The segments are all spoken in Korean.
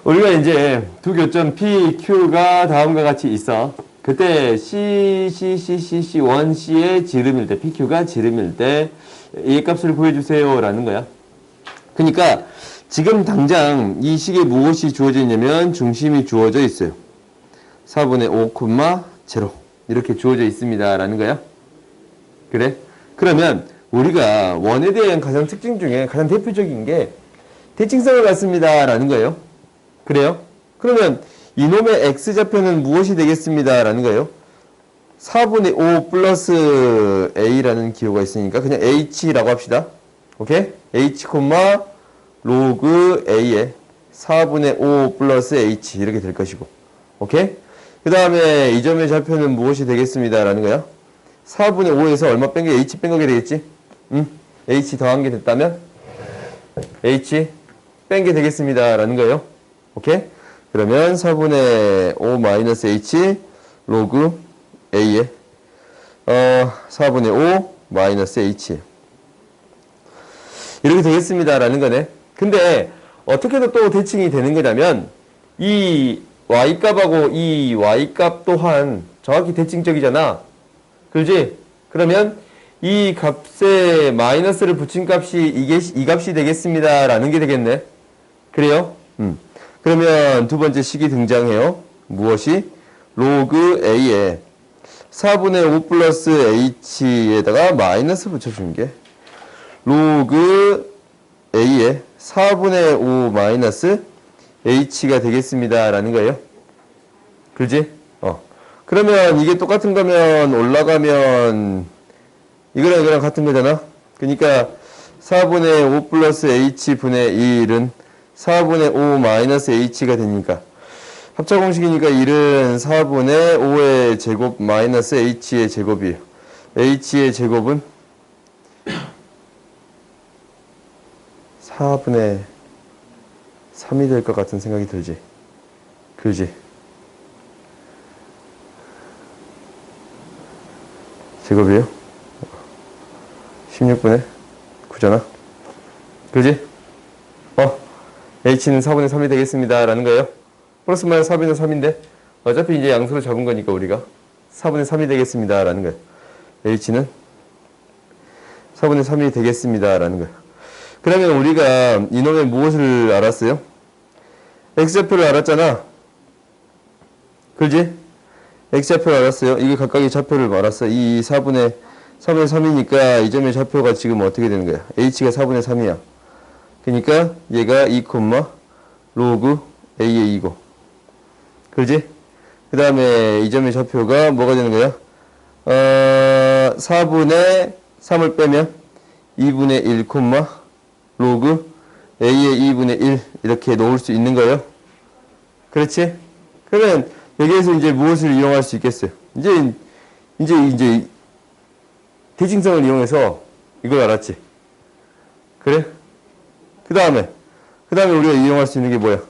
우리가 이제 두 교점 P, Q가 다음과 같이 있어. 그때 원C의 지름일 때, PQ가 지름일 때 이 값을 구해주세요 라는 거야. 그러니까 지금 당장 이 식에 무엇이 주어져 있냐면 중심이 주어져 있어요. 4분의 5, 0 이렇게 주어져 있습니다 라는 거야. 그래? 그러면 우리가 원에 대한 가장 특징 중에 가장 대표적인 게 대칭성을 갖습니다 라는 거예요. 그래요? 그러면 이놈의 x좌표는 무엇이 되겠습니다 라는 거예요. 4분의 5 플러스 a라는 기호가 있으니까 그냥 h라고 합시다. 오케이? h, 로그 a에 4분의 5 플러스 h 이렇게 될 것이고. 오케이? 그 다음에 이 점의 좌표는 무엇이 되겠습니다 라는 거야. 4분의 5에서 얼마 뺀 게 h 뺀 거게 되겠지? 응? h 더한 게 됐다면 h 뺀 게 되겠습니다 라는 거예요. 오케이? 그러면 4분의 5 마이너스 h 로그 a에 4분의 5 마이너스 h 이렇게 되겠습니다 라는 거네. 근데 어떻게 해서 또 대칭이 되는 거냐면 이 y값하고 이 y값 또한 정확히 대칭적이잖아. 그렇지? 그러면 이 값에 마이너스를 붙인 값이 이 값이 되겠습니다 라는 게 되겠네. 그래요? 그러면 두 번째 식이 등장해요. 무엇이? 로그 a에 4분의 5 플러스 h에다가 마이너스 붙여주는 게 로그 a에 4분의 5 마이너스 h가 되겠습니다 라는 거예요. 그렇지? 그러면 이게 똑같은 거면 올라가면 이거랑 같은 거잖아. 그러니까 4분의 5 플러스 h분의 1은 4분의 5 마이너스 h가 되니까 합차공식이니까 1은 4분의 5의 제곱 마이너스 h의 제곱이에요. h의 제곱은 4분의 3이 될 것 같은 생각이 들지. 그지? 제곱이에요? 16분의 9잖아. 그지? h는 4분의 3이 되겠습니다 라는 거예요. 플러스 마이너스 4분의 3인데 어차피 이제 양수로 잡은 거니까 우리가 4분의 3이 되겠습니다 라는 거예요. h는 4분의 3이 되겠습니다 라는 거예요. 그러면 우리가 이놈의 무엇을 알았어요? x좌표를 알았잖아. 그렇지? x좌표를 알았어요. 이게 각각의 좌표를 알았어. 이 4분의 3이니까 이 점의 좌표가 지금 어떻게 되는 거야? h가 4분의 3이야. 그러니까 얘가 2, 로그 a의 2고. 그렇지? 그 다음에 이 점의 좌표가 뭐가 되는 거야? 4분의 3을 빼면 2분의 1, 로그 a의 2분의 1 이렇게 놓을 수 있는 거예요. 그렇지? 그러면 여기에서 이제 무엇을 이용할 수 있겠어요? 이제 대칭성을 이용해서 이걸 알았지. 그래? 그 다음에 우리가 이용할 수 있는 게 뭐야?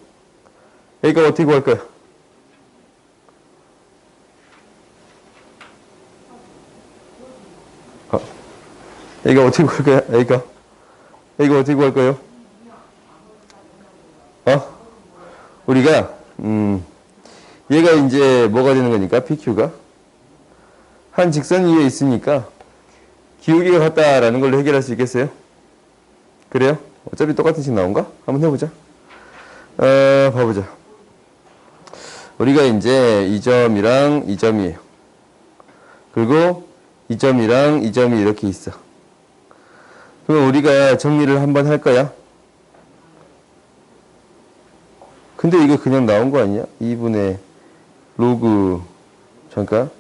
A가 어떻게 구할 거야? A가 어떻게 구할 거야? A가 어떻게 구할 거예요? 우리가 얘가 이제 뭐가 되는 거니까 PQ가 한 직선 위에 있으니까 기울기가 같다라는 걸로 해결할 수 있겠어요? 그래요? 어차피 똑같은 식 나온가? 한번 해보자. 봐보자. 우리가 이제 이 점이랑 이 점이에요. 그리고 이 점이랑 이 점이 이렇게 있어. 그럼 우리가 정리를 한번 할 거야. 근데 이거 그냥 나온 거 아니야? 2분의 로그 잠깐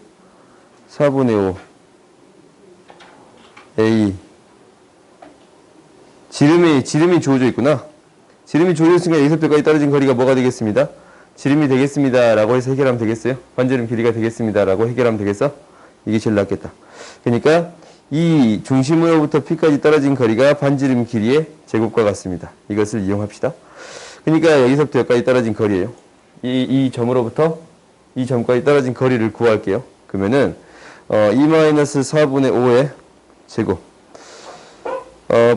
4분의 5 A 지름이 주어져 있구나. 지름이 주어져 있으니까 여기서부터까지 떨어진 거리가 뭐가 되겠습니다? 지름이 되겠습니다 라고 해서 해결하면 되겠어요? 반지름 길이가 되겠습니다 라고 해결하면 되겠어? 이게 제일 낫겠다. 그러니까 이 중심으로부터 P까지 떨어진 거리가 반지름 길이의 제곱과 같습니다. 이것을 이용합시다. 그러니까 여기서부터 여기까지 떨어진 거리예요. 이 점으로부터 이 점까지 떨어진 거리를 구할게요. 그러면은 2-4분의 5의 제곱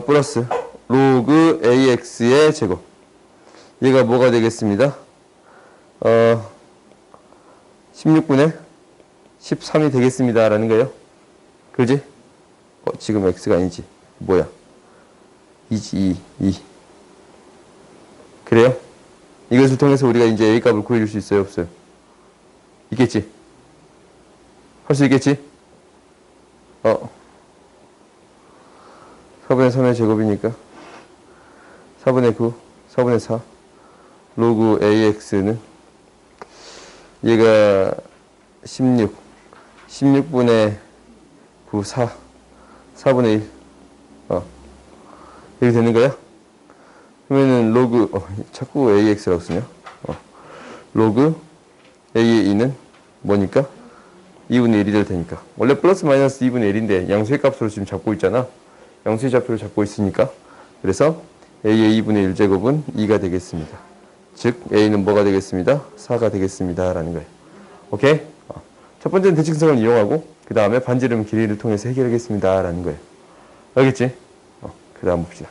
플러스 로그 AX의 제곱 얘가 뭐가 되겠습니다? 16분의 13이 되겠습니다. 라는 거예요. 그지? 지금 x가 아니지. 뭐야? 2지, 2. 그래요? 이것을 통해서 우리가 이제 a 값을 구해줄 수 있어요? 없어요? 있겠지? 할 수 있겠지? 4분의 3의 제곱이니까 4분의 9, 4분의 4 로그 AX는 얘가 16 16분의 9, 4 4분의 1 이렇게 되는 거야? 그러면은 로그 자꾸 AX라고 쓰냐? 로그 A의 2는 뭐니까? 2분의 1이 될 테니까 원래 플러스 마이너스 2분의 1인데 양수의 값으로 지금 잡고 있잖아. 양수의 좌표를 잡고 있으니까 그래서 A의 2분의 1제곱은 2가 되겠습니다. 즉 A는 뭐가 되겠습니다? 4가 되겠습니다. 라는 거예요. 오케이? 첫 번째는 대칭성을 이용하고 그 다음에 반지름 길이를 통해서 해결하겠습니다. 라는 거예요. 알겠지? 그 다음 봅시다.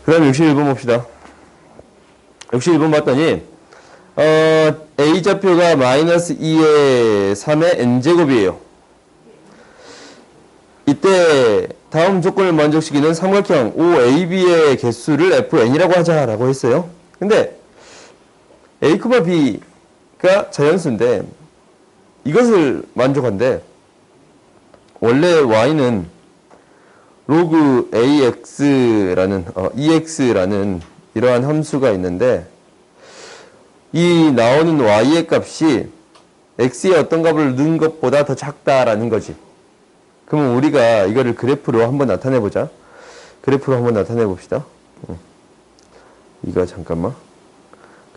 그 다음 61번 봅시다. 61번 봤더니 A 좌표가 마이너스 2의 3의 n제곱이에요. 이때 다음 조건을 만족시키는 삼각형 OAB의 개수를 FN이라고 하자라고 했어요. 근데 A, B가 자연수인데 이것을 만족한데 원래 Y는 로그 AX라는 EX라는 이러한 함수가 있는데 이 나오는 Y의 값이 X의 어떤 값을 넣은 것보다 더 작다라는 거지. 그러면 우리가 이거를 그래프로 한번 나타내 보자. 그래프로 한번 나타내 봅시다. 이거 잠깐만.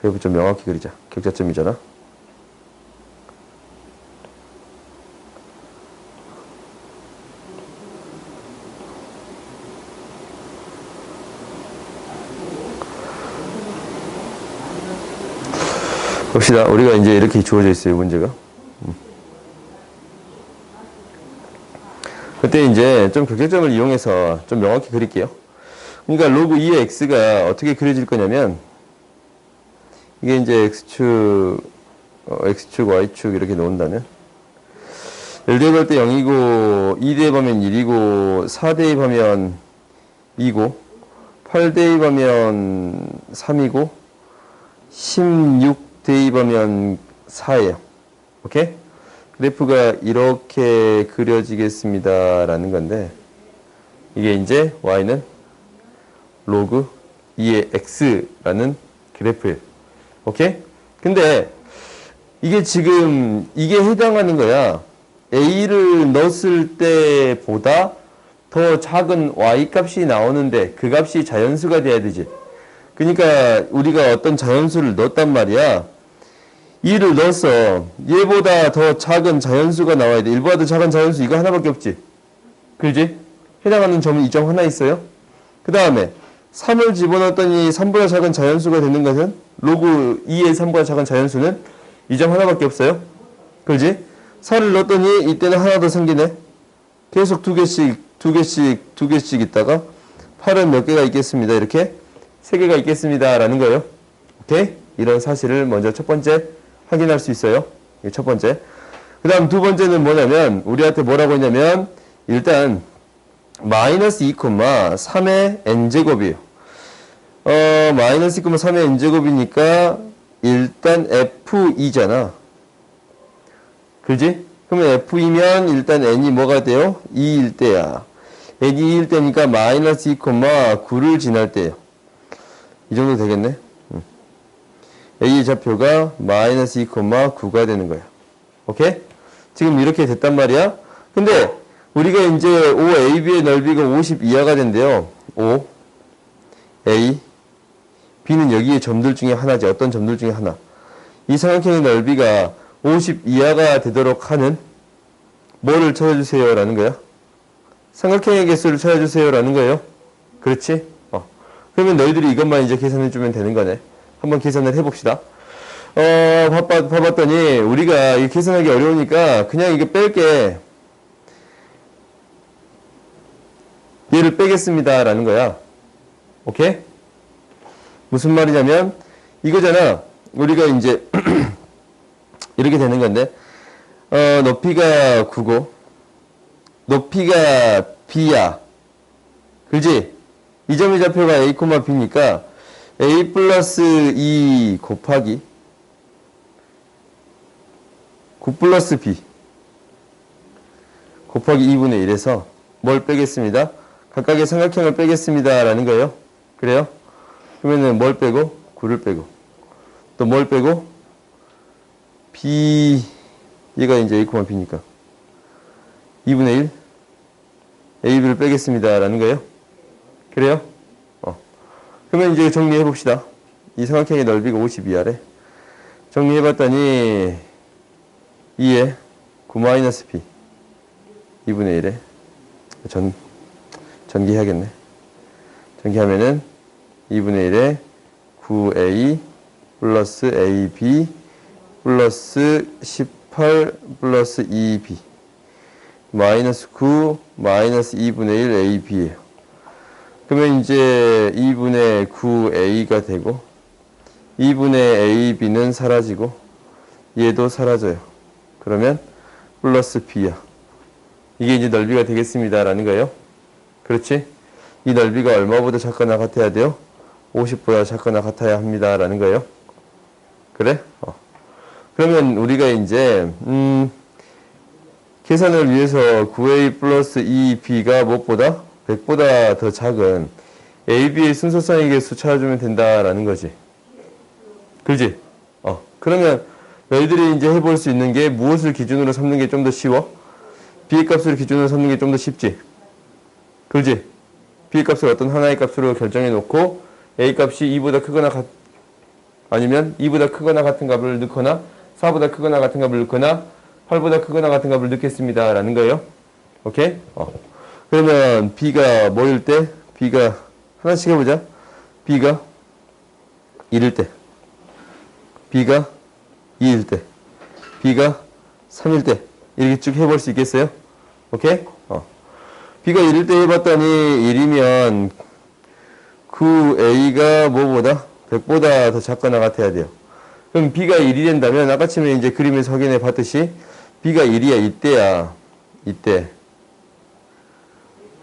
그래프 좀 명확히 그리자. 격자점이잖아. 봅시다. 우리가 이제 이렇게 주어져 있어요, 문제가. 그때 이제 좀 격자점을 이용해서 좀 명확히 그릴게요. 그러니까 로그 2의 x가 어떻게 그려질 거냐면 이게 이제 x축, y축 이렇게 놓는다면 1 대입할 때 0이고 2 대입하면 1이고 4 대입하면 2고 8 대입하면 3이고 16 대입하면 4예요. 오케이? 그래프가 이렇게 그려지겠습니다. 라는 건데 이게 이제 y는 로그 2의 x라는 그래프예요. 오케이? 근데 이게 지금 이게 해당하는 거야. a를 넣었을 때보다 더 작은 y 값이 나오는데 그 값이 자연수가 돼야 되지. 그러니까 우리가 어떤 자연수를 넣었단 말이야. 2를 넣었어. 얘보다 더 작은 자연수가 나와야 돼. 1보다 더 작은 자연수 이거 하나밖에 없지. 그지? 해당하는 점은 이 점 하나 있어요. 그 다음에 3을 집어넣었더니 3보다 작은 자연수가 되는 것은 로그 2의 3보다 작은 자연수는 이 점 하나밖에 없어요. 그지? 4를 넣었더니 이때는 하나 더 생기네. 계속 두 개씩 있다가 8은 몇 개가 있겠습니다. 이렇게 3개가 있겠습니다. 라는 거예요. 오케이? 이런 사실을 먼저 첫 번째 확인할 수 있어요. 이게 첫 번째. 그 다음 두 번째는 뭐냐면 우리한테 뭐라고 했냐면 일단 마이너스 2, 3의 n제곱이에요. 마이너스 2, 3의 n제곱이니까 일단 f2잖아. 그지? 그러면 f2면 일단 n이 뭐가 돼요? 2일 때야. n이 2일 때니까 마이너스 2, 9를 지날 때예요. 이 정도 되겠네. A의 좌표가 마이너스 2, 9가 되는 거야. 오케이? 지금 이렇게 됐단 말이야. 근데 우리가 이제 OAB의 넓이가 50 이하가 된대요. O, A, B는 여기에 점들 중에 하나지. 어떤 점들 중에 하나. 이 삼각형의 넓이가 50 이하가 되도록 하는 뭐를 찾아주세요 라는 거야? 삼각형의 개수를 찾아주세요 라는 거예요. 그렇지? 그러면 너희들이 이것만 이제 계산해주면 되는 거네. 한번 계산을 해봅시다. 봐봤더니 우리가 이 계산하기 어려우니까 그냥 이거 뺄게. 얘를 빼겠습니다. 라는 거야. 오케이? 무슨 말이냐면 이거잖아. 우리가 이제 이렇게 되는 건데 높이가 9고 높이가 b야. 그지? 이 점의 좌표가 a, b니까 a 플러스 2 곱하기 9 플러스 b 곱하기 2분의 1에서 뭘 빼겠습니다? 각각의 삼각형을 빼겠습니다. 라는 거예요. 그래요? 그러면은 뭘 빼고? 9를 빼고. 또 뭘 빼고? b, 얘가 이제 a, b니까. 2분의 1, a, b를 빼겠습니다. 라는 거예요. 그래요? 그러면 이제 정리해 봅시다. 이 삼각형의 넓이가 52아래. 정리해 봤더니 2에 9-b 2분의 1에 전기해야겠네. 전기하면은 2분의 1에 9a 플러스 ab 플러스 18 플러스 2b 마이너스 9 마이너스 2분의 1 ab예요. 그러면 이제 2분의 9a가 되고 2분의 ab는 사라지고 얘도 사라져요. 그러면 플러스 b야. 이게 이제 넓이가 되겠습니다. 라는 거예요. 그렇지? 이 넓이가 얼마보다 작거나 같아야 돼요? 50보다 작거나 같아야 합니다. 라는 거예요. 그래? 그러면 우리가 이제 계산을 위해서 9a 플러스 2b가 무엇보다? 100보다 더 작은 ab의 순서상의 개수 찾아주면 된다라는 거지. 그지? 그러면 너희들이 이제 해볼 수 있는 게 무엇을 기준으로 삼는 게 좀 더 쉬워? b의 값을 기준으로 삼는 게 좀 더 쉽지. 그지? b의 값을 어떤 하나의 값으로 결정해 놓고 a 값이 2보다 크거나 아니면 2보다 크거나 같은 값을 넣거나 4보다 크거나 같은 값을 넣거나 8보다 크거나 같은 값을 넣겠습니다. 라는 거예요. 오케이? 그러면 b가 뭐일 때? b가 하나씩 해보자. b가 1일 때, b가 2일 때, b가 3일 때 이렇게 쭉 해볼 수 있겠어요? 오케이? b가 1일 때 해봤더니 1이면 9a가 뭐보다? 100보다 더 작거나 같아야 돼요. 그럼 b가 1이 된다면 아까 처음에 이제 그림에서 확인해 봤듯이 b가 1이야. 이때야. 이때.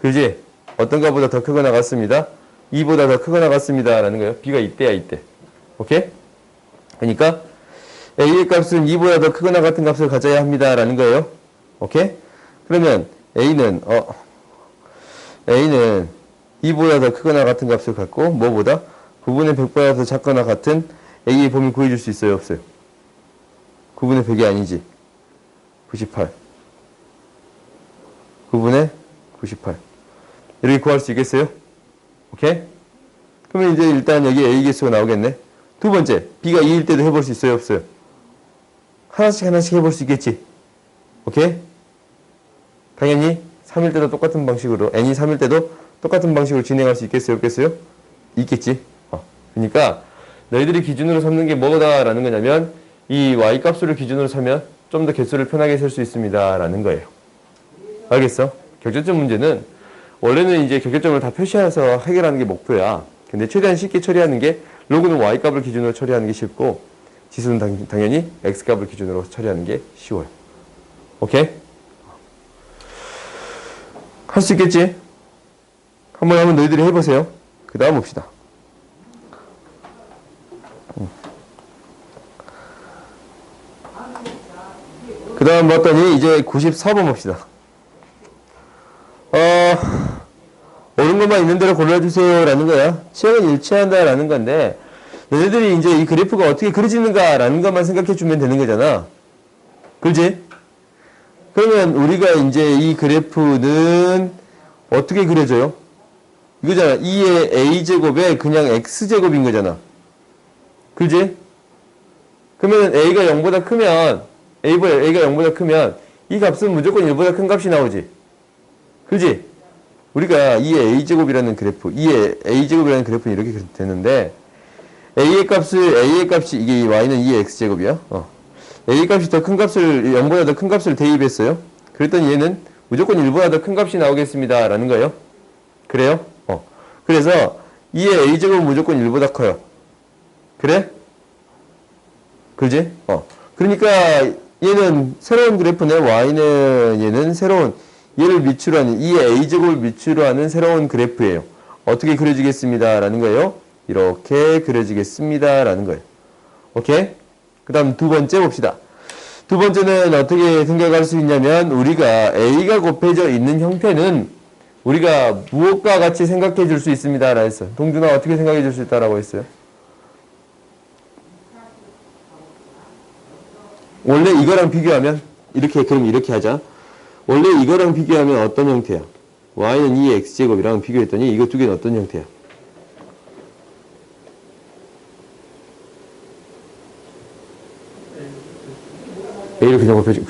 그지? 어떤 것보다 더 크거나 같습니다. 2보다 더 크거나 같습니다. 라는 거예요. b가 이때야. 이때. 오케이? 그러니까 a의 값은 2보다 더 크거나 같은 값을 가져야 합니다. 라는 거예요. 오케이? 그러면 a는 2보다 더 크거나 같은 값을 갖고 뭐보다? 9분의 100보다 더 작거나 같은 a의 범위 구해줄 수 있어요? 없어요? 9분의 100이 아니지. 98. 9분의 98. 이렇게 구할 수 있겠어요? 오케이? 그러면 이제 일단 여기 a 개수가 나오겠네. 두 번째, b가 2일 때도 해볼 수 있어요? 없어요? 하나씩 해볼 수 있겠지? 오케이? 당연히 3일 때도 똑같은 방식으로, n이 3일 때도 똑같은 방식으로 진행할 수 있겠어요? 없겠어요? 있겠지? 그러니까 너희들이 기준으로 삼는 게 뭐다라는 거냐면 이 y 값수를 기준으로 삼면 좀 더 개수를 편하게 셀 수 있습니다. 라는 거예요. 알겠어? 격전점 문제는 원래는 이제 격전점을 다 표시해서 해결하는 게 목표야. 근데 최대한 쉽게 처리하는 게 로그는 y 값을 기준으로 처리하는 게 쉽고 지수는 당연히 x 값을 기준으로 처리하는 게 쉬워요. 오케이? 할 수 있겠지? 한번 너희들이 해보세요. 그 다음 봅시다. 그 다음 봤더니 이제 94번 봅시다. 옳은 것만 있는 대로 골라주세요. 라는 거야. 취향은 일치한다. 라는 건데, 너희들이 이제 이 그래프가 어떻게 그려지는가. 라는 것만 생각해 주면 되는 거잖아. 그렇지? 그러면 우리가 이제 이 그래프는 어떻게 그려져요? 이거잖아. 2의 a제곱에 그냥 x제곱인 거잖아. 그지? 그러면 a가 0보다 크면 a가 0보다 크면 이 값은 무조건 1보다 큰 값이 나오지. 그지? 우리가 2의 a제곱이라는 그래프, 2의 a제곱이라는 그래프는 이렇게 되는데 a의 값이 이게 y는 2의 x제곱이야. a 값이 더 큰 값을 0보다 더 큰 값을 대입했어요. 그랬더니 얘는 무조건 1보다 더 큰 값이 나오겠습니다. 라는 거예요. 그래요? 그래서 2의 a제곱은 무조건 1보다 커요. 그래? 그지? 그러니까 얘는 새로운 그래프네. y는 얘는 새로운 얘를 밑으로 하는 이 a제곱을 밑으로 하는 새로운 그래프예요. 어떻게 그려지겠습니다. 라는 거예요. 이렇게 그려지겠습니다. 라는 거예요. 오케이? 그 다음 두 번째 봅시다. 두 번째는 어떻게 생각할 수 있냐면 우리가 a가 곱해져 있는 형태는 우리가 무엇과 같이 생각해 줄 수 있습니다. 라 했어요. 동준아 어떻게 생각해 줄 수 있다라고 했어요? 원래 이거랑 비교하면 그럼 이렇게 하자. 원래 이거랑 비교하면 어떤 형태야? y는 2x제곱이랑 비교했더니 이거 두 개는 어떤 형태야? a를 그냥 곱해줘.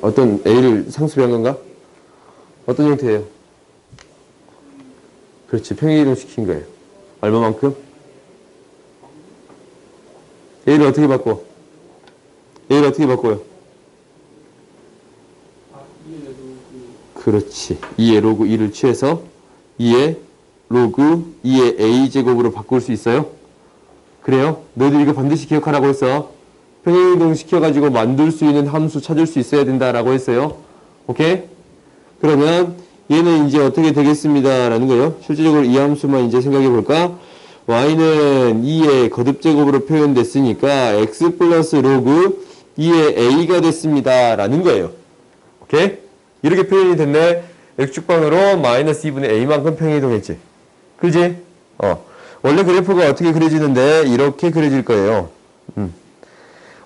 어떤 a를 상수로 한 건가? 어떤 형태예요? 그렇지. 평행이동 시킨 거예요. 얼마만큼? a를 어떻게 바꿔? a를 어떻게 바꿔요? 그렇지. 2의 로그 2를 취해서 2의 로그 2의 a제곱으로 바꿀 수 있어요? 그래요? 너희들 이거 반드시 기억하라고 했어. 평행이동 시켜가지고 만들 수 있는 함수 찾을 수 있어야 된다라고 했어요. 오케이? 그러면 얘는 이제 어떻게 되겠습니다. 라는 거예요. 실질적으로 이 함수만 이제 생각해 볼까? y는 2의 거듭제곱으로 표현됐으니까 x 플러스 로그 2의 a가 됐습니다. 라는 거예요. 오케이? 이렇게 표현이 됐네. x축방으로 마이너스 2분의 a만큼 평행이동했지. 그지? 원래 그래프가 어떻게 그려지는데 이렇게 그려질 거예요.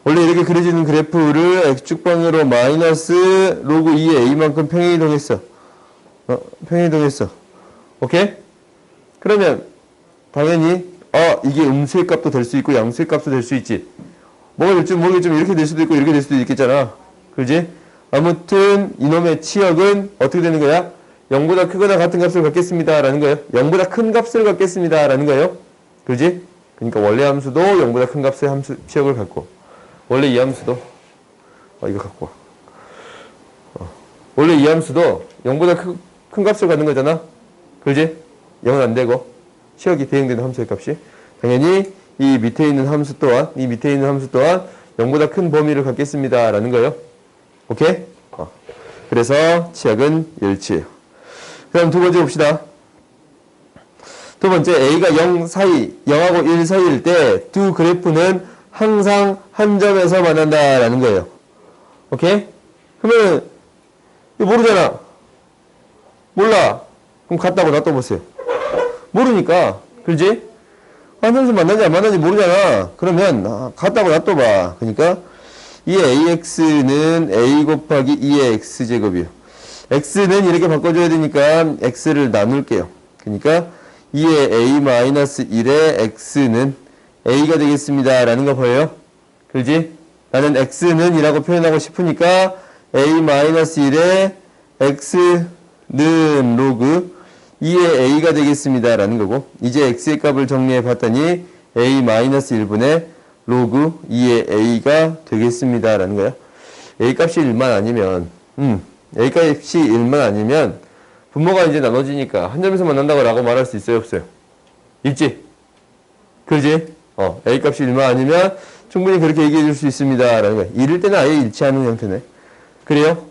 원래 이렇게 그려지는 그래프를 x축방으로 마이너스 로그 2의 a만큼 평행이동했어. 평행이동했어. 오케이? 그러면 당연히 이게 음수의 값도 될 수 있고 양수의 값도 될 수 있지. 뭐가 될지 모르겠지만 이렇게 될 수도 있고 이렇게 될 수도 있겠잖아. 그지? 아무튼 이놈의 치역은 어떻게 되는 거야? 0보다 크거나 같은 값을 갖겠습니다. 라는 거예요. 0보다 큰 값을 갖겠습니다. 라는 거예요. 그지? 그러니까 원래 함수도 0보다 큰 값의 치역을 갖고 원래 이 함수도 이거 갖고 와. 원래 이 함수도 0보다 큰 값을 갖는 거잖아. 그지? 0은 안 되고 치역이 대응되는 함수의 값이 당연히 이 밑에 있는 함수 또한 0보다 큰 범위를 갖겠습니다. 라는 거예요. 오케이? 그래서 치역은 일치예요. 그 다음 두 번째 봅시다. 두 번째 A가 0 사이, 0하고 1 사이일 때 두 그래프는 항상 한 점에서 만난다 라는 거예요. 오케이? 그러면 이거 모르잖아. 몰라. 그럼 같다고 놔둬보세요. 모르니까. 그렇지? 한 점에서 만나는지 안 만나는지 모르잖아. 그러면 같다고 놔둬봐. 그러니까 이 ax는 a 곱하기 2의 x제곱이에요. x는 이렇게 바꿔줘야 되니까 x를 나눌게요. 그러니까 2의 a-1의 x는 a가 되겠습니다. 라는 거 보여요? 그렇지? 나는 x는 이라고 표현하고 싶으니까 a-1의 x는 로그 2의 a가 되겠습니다. 라는 거고 이제 x의 값을 정리해 봤더니 a-1분의 로그 2의 a가 되겠습니다. 라는 거야. a 값이 1만 아니면 a 값이 1만 아니면 분모가 이제 나눠지니까 한 점에서 만난다고 라고 말할 수 있어요? 없어요? 있지? 그지? a 값이 1만 아니면 충분히 그렇게 얘기해 줄 수 있습니다. 라는 거야. 이럴 때는 아예 일치하는 형태네. 그래요?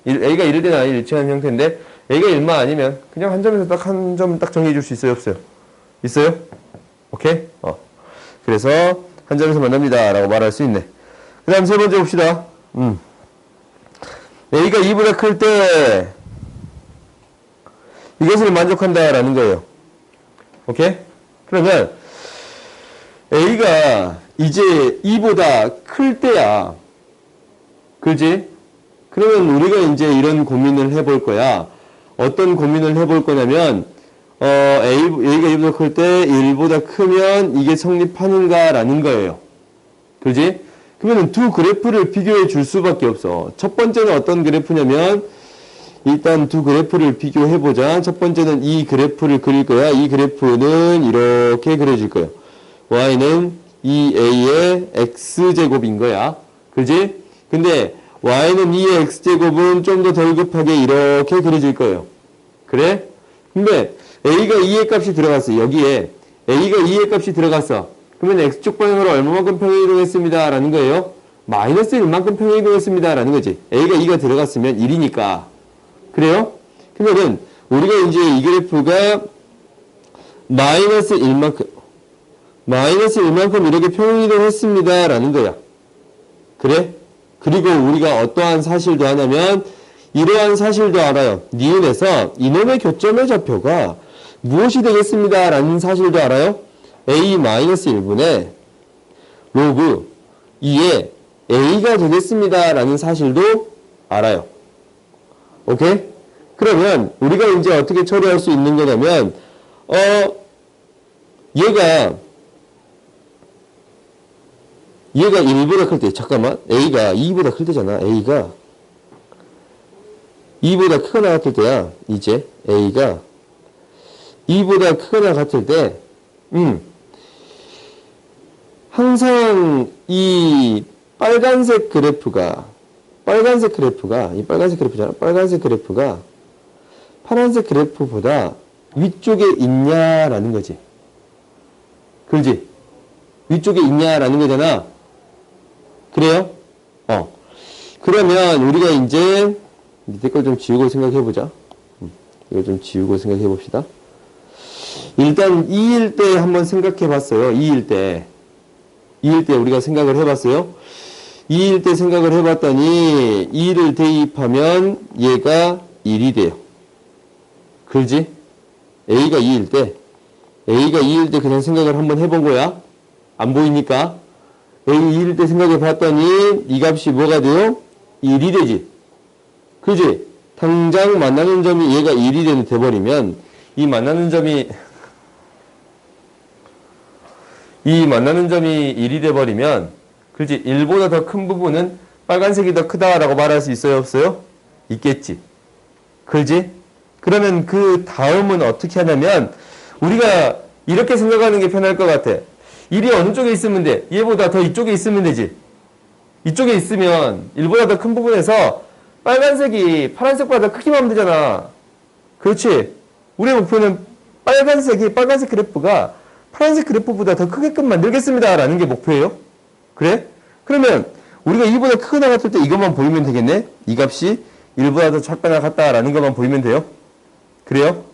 a가 이럴 때는 아예 일치하는 형태인데 a가 1만 아니면 그냥 한 점에서 딱 한 점 딱 정리해 줄 수 있어요? 없어요? 있어요? 오케이? 그래서 한 점에서 만납니다. 라고 말할 수 있네. 그 다음 세 번째 봅시다. a가 2보다 클 때 이것을 만족한다 라는 거예요. 오케이? 그러면 a가 이제 2보다 클 때야. 그지? 그러면 우리가 이제 이런 고민을 해볼 거야. 어떤 고민을 해볼 거냐면 a가 2보다 클 때 1보다 크면 이게 성립하는가 라는 거예요. 그지? 그러면 두 그래프를 비교해 줄 수밖에 없어. 첫 번째는 어떤 그래프냐면 일단 두 그래프를 비교해 보자. 첫 번째는 이 그래프를 그릴 거야. 이 그래프는 이렇게 그려질 거예요. y는 2a의 x제곱인 거야. 그지? 근데 y는 2의 x제곱은 좀 더 덜 급하게 이렇게 그려질 거예요. 그래? 근데 a가 2의 값이 들어갔어. 여기에 a가 2의 값이 들어갔어. 그러면 x축 방향으로 얼마만큼 평행이동했습니다 라는 거예요. 마이너스 1만큼 평행이동했습니다 라는 거지. a가 2가 들어갔으면 1이니까. 그래요? 그러면은 우리가 이제 이 그래프가 마이너스 1만큼 이렇게 평행이동했습니다 라는 거야. 그래? 그리고 우리가 어떠한 사실도 하냐면 이러한 사실도 알아요. 니은에서 이놈의 교점의 좌표가 무엇이 되겠습니다 라는 사실도 알아요. a-1분의 로그 2의 a가 되겠습니다 라는 사실도 알아요. 오케이? 그러면 우리가 이제 어떻게 처리할 수 있는 거냐면 얘가 1보다 클 때, 잠깐만, a가 2보다 클 때잖아. a가 2보다 크거나 같을 때야. 이제 a가 2보다 크거나 같을 때 항상 이 빨간색 그래프가 파란색 그래프보다 위쪽에 있냐라는 거지. 그렇지? 위쪽에 있냐라는 거잖아. 그래요? 그러면 우리가 이제 밑에 걸 좀 지우고 생각해보자. 이거 좀 지우고 생각해봅시다. 일단 2일 때 한번 생각해봤어요. 2일 때 우리가 생각을 해봤어요. 2일 때 생각을 해봤더니 2를 대입하면 얘가 1이 돼요. 그러지? A가 2일 때 그냥 생각을 한번 해본 거야. 안 보이니까. A 2일 때 생각해봤더니 이 값이 뭐가 돼요? 1이 되지. 그지? 당장 만나는 점이 얘가 1이 돼버리면 이 만나는 점이 1이 돼버리면 그렇지? 1보다 더 큰 부분은 빨간색이 더 크다라고 말할 수 있어요? 없어요? 있겠지. 그렇지? 그러면 그 다음은 어떻게 하냐면 우리가 이렇게 생각하는 게 편할 것 같아. 1이 어느 쪽에 있으면 돼? 얘보다 더 이쪽에 있으면 되지. 이쪽에 있으면 1보다 더 큰 부분에서 빨간색이 파란색보다 더 크기만 하면 되잖아. 그렇지? 우리의 목표는 빨간색 그래프가 파란색 그래프보다 더 크게끔 만들겠습니다 라는 게 목표예요. 그래? 그러면 우리가 2보다 크거나 같을 때 이것만 보이면 되겠네? 이 값이 1보다 더 작거나 같다라는 것만 보이면 돼요? 그래요?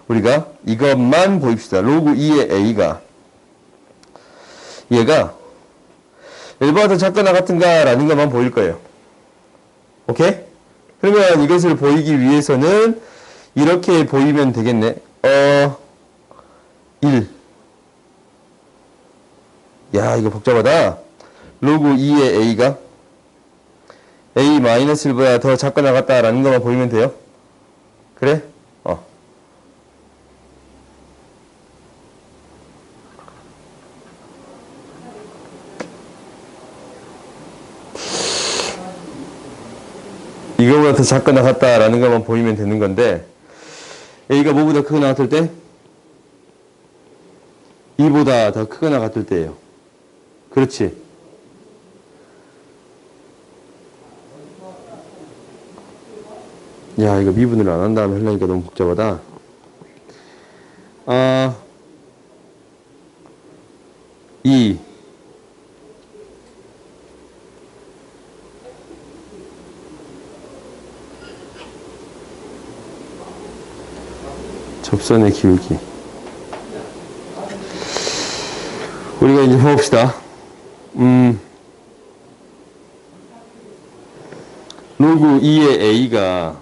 우리가 이것만 보입시다. 로그 2의 a가 얘가 1보다 더 작거나 같은가 라는 것만 보일 거예요. 오케이? 그러면 이것을 보이기 위해서는 이렇게 보이면 되겠네. 1. 야, 이거 복잡하다. 로그 2의 a가 a-1보다 더 작거나 같다라는 것만 보이면 돼요. 그래? 이거보다 더 작거나 같다라는 것만 보이면 되는 건데 a가 뭐보다 크거나 같을 때? 2보다 더 크거나 같을 때예요. 그렇지. 야, 이거 미분을 안 한 다음에 하려니까 너무 복잡하다. 접선의 기울기. 우리가 이제 해봅시다. 로그 2의 a가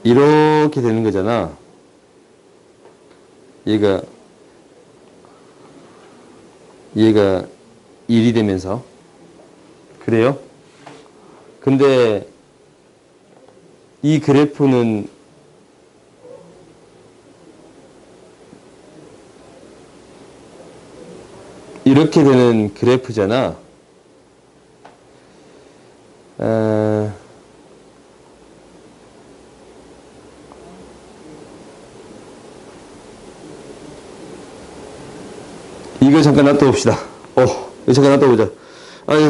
이렇게 되는 거잖아. 얘가 1이 되면서. 그래요? 근데 이 그래프는 이렇게 되는 그래프잖아. 이거 잠깐 놔둬봅시다. 이거 잠깐 놔둬보자.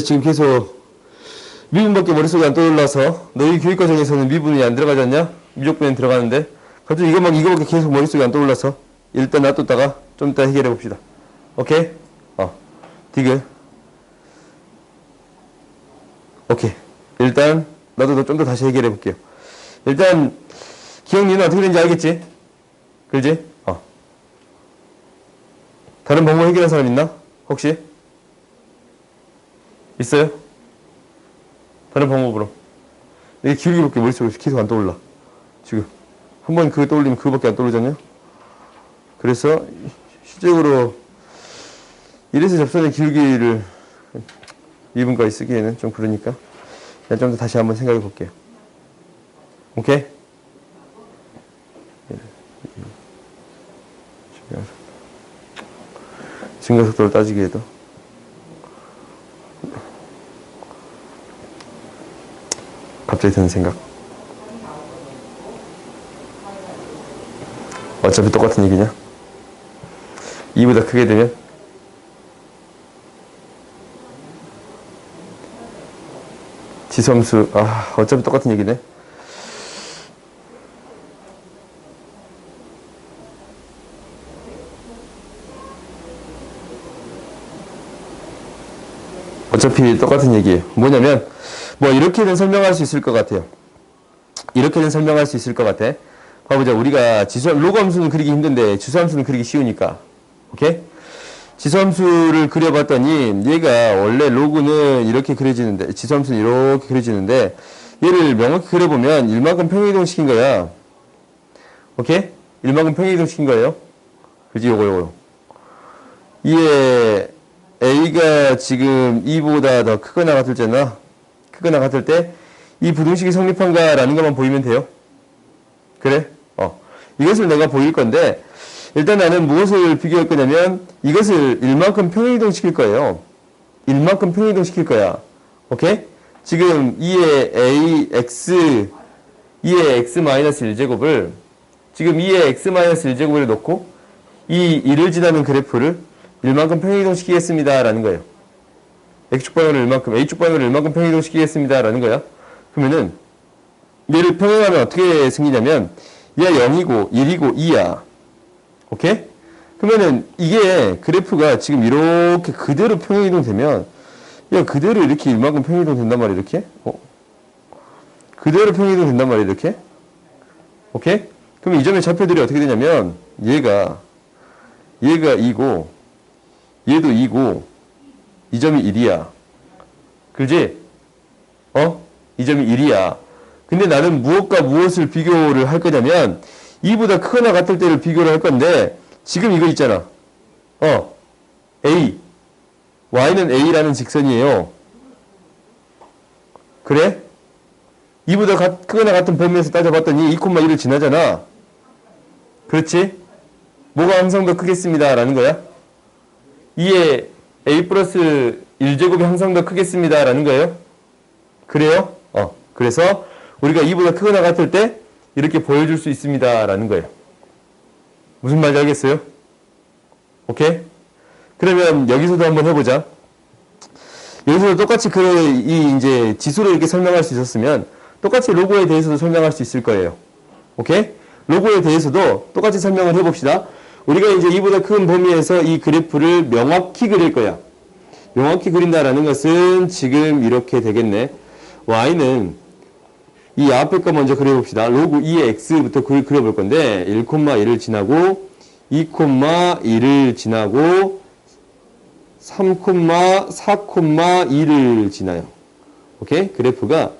지금 계속 미분밖에 머릿속에 안 떠올라서 너희 교육과정에서는 미분이 안 들어가지 않냐? 미적분이 들어가는데 갑자기 이거밖에 계속 머릿속에 안 떠올라서 일단 놔뒀다가 좀 이따 해결해 봅시다. 오케이? 디귿. 오케이. 일단 나도 좀 더 다시 해결해 볼게요. 일단 기억니는 어떻게 되는지 알겠지? 그렇지? 다른 방법 해결한 사람 있나? 혹시? 있어요? 다른 방법으로. 이게 기울기 볼게 머릿속에 계속 안 떠올라. 지금. 한번 그거 떠올리면 그거밖에 안 떠오르잖아요? 그래서 실적으로 이래서 접선의 기울기를 2분까지 쓰기에는 좀 그러니까 그냥 좀 더 다시 한번 생각해 볼게요. 오케이? 증가속도를 따지게 해도 갑자기 드는 생각. 어차피 똑같은 얘기냐? 2보다 크게 되면 지수함수 어차피 똑같은 얘기네. 어차피 똑같은 얘기예요. 뭐냐면 뭐 이렇게는 설명할 수 있을 것 같아요. 이렇게는 설명할 수 있을 것 같아. 봐보자. 우리가 로그 함수는 그리기 힘든데 지수함수는 그리기 쉬우니까. 오케이? 지수함수를 그려봤더니 얘가 원래 로그는 이렇게 그려지는데 지수함수는 이렇게 그려지는데 얘를 명확히 그려보면 1만큼 평행이동 시킨 거야. 오케이? 1만큼 평행이동 시킨 거예요. 그지? 요거. 이에 A가 지금 2보다 더 크거나 같을 때나 크거나 같을 때 이 부등식이 성립한가라는 것만 보이면 돼요. 그래? 이것을 내가 보일 건데 일단 나는 무엇을 비교할 거냐면 이것을 1만큼 평행이동 시킬 거예요. 1만큼 평행이동 시킬 거야. 오케이? 지금 2의 x-1제곱을 지금 2의 x-1제곱을 놓고 이 1을 지나는 그래프를 1만큼 평행이동 시키겠습니다 라는 거예요. x축 방향으로 1만큼, a축 방향으로 1만큼 평행이동 시키겠습니다 라는 거야. 그러면은 얘를 평행하면 어떻게 생기냐면 얘가 0이고 1이고 2야. 오케이? 그러면은 이게 그래프가 지금 이렇게 그대로 평행이동 되면 야 그대로 이렇게 이만큼 평행이동 된단 말이야 이렇게? 그대로 평행이동 된단 말이야 이렇게? 오케이? 그럼 이 점의 좌표들이 어떻게 되냐면 얘가 2고 얘도 2고 이 점이 1이야. 그지? 이 점이 1이야. 근데 나는 무엇과 무엇을 비교를 할 거냐면 2보다 크거나 같을 때를 비교를 할 건데 지금 이거 있잖아. A. Y는 A라는 직선이에요. 그래? 2보다 크거나 같은 범위에서 따져봤더니 2,1을 지나잖아. 그렇지? 뭐가 항상 더 크겠습니다. 라는 거야? 2의 A 플러스 1제곱이 항상 더 크겠습니다. 라는 거예요? 그래요? 그래서 우리가 2보다 크거나 같을 때 이렇게 보여줄 수 있습니다. 라는 거예요. 무슨 말인지 알겠어요? 오케이? 그러면 여기서도 한번 해보자. 여기서도 똑같이 이제 지수로 이렇게 설명할 수 있었으면 똑같이 로고에 대해서도 설명할 수 있을 거예요. 오케이? 로고에 대해서도 똑같이 설명을 해봅시다. 우리가 이제 2보다 큰 범위에서 이 그래프를 명확히 그릴 거야. 명확히 그린다라는 것은 지금 이렇게 되겠네. y는 이 앞에 거 먼저 그려봅시다. 로그 2의 x부터 그려볼 건데 1,1을 지나고 2,1을 지나고 3,4,2를 지나요. 오케이? 그래프가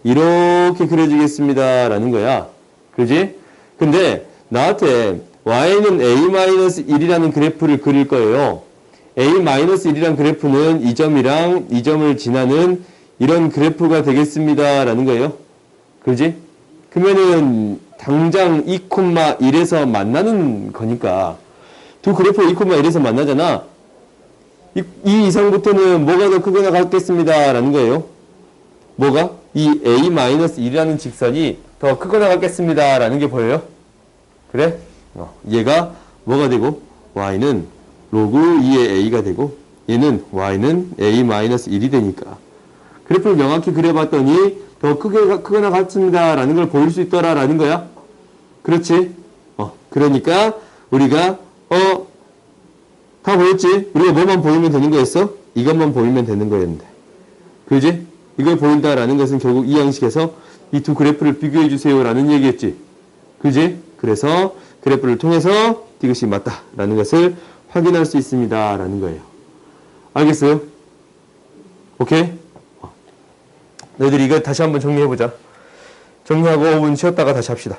이렇게 그려지겠습니다. 라는 거야. 그지? 근데 나한테 y는 a-1이라는 그래프를 그릴 거예요. a-1이라는 그래프는 이 점이랑 이 점을 지나는 이런 그래프가 되겠습니다. 라는 거예요. 그지? 그러면은 당장 2,1에서 만나는 거니까 두 그래프가 2,1에서 만나잖아. 이 이상부터는 뭐가 더 크거나 같겠습니다. 라는 거예요. 뭐가? 이 a-1이라는 직선이 더 크거나 같겠습니다. 라는 게 보여요? 그래? 얘가 뭐가 되고 y는 로그 2의 a가 되고 얘는 y는 a-1이 되니까 그래프를 명확히 그려봤더니 더 크거나 같습니다. 라는 걸 보일 수 있더라. 라는 거야. 그렇지? 그러니까 우리가 다 보였지? 우리가 뭐만 보이면 되는 거였어? 이것만 보이면 되는 거였는데. 그지? 이걸 보인다라는 것은 결국 이 양식에서 이 두 그래프를 비교해 주세요라는 얘기였지. 그지? 그래서 그래프를 통해서 이것이 맞다라는 것을 확인할 수 있습니다라는 거예요. 알겠어요? 오케이? 너희들이 이거 다시 한번 정리해보자. 정리하고 5분 쉬었다가 다시 합시다.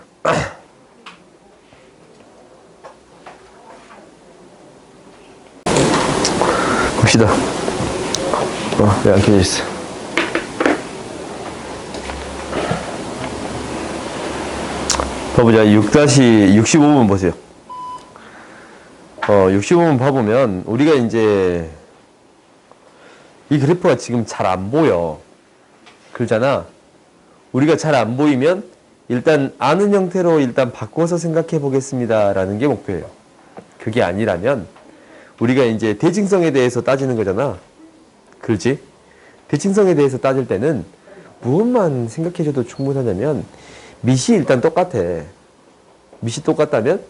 봅시다. 왜 안 켜져 있어? 봐보자. 6-65번 보세요. 65번 봐보면 우리가 이제 이 그래프가 지금 잘 안 보여. 그러잖아. 우리가 잘 안 보이면 일단 아는 형태로 일단 바꿔서 생각해 보겠습니다 라는 게 목표예요. 그게 아니라면 우리가 이제 대칭성에 대해서 따지는 거잖아. 그렇지? 대칭성에 대해서 따질 때는 무엇만 생각해 줘도 충분하냐면 밑이 일단 똑같아. 밑이 똑같다면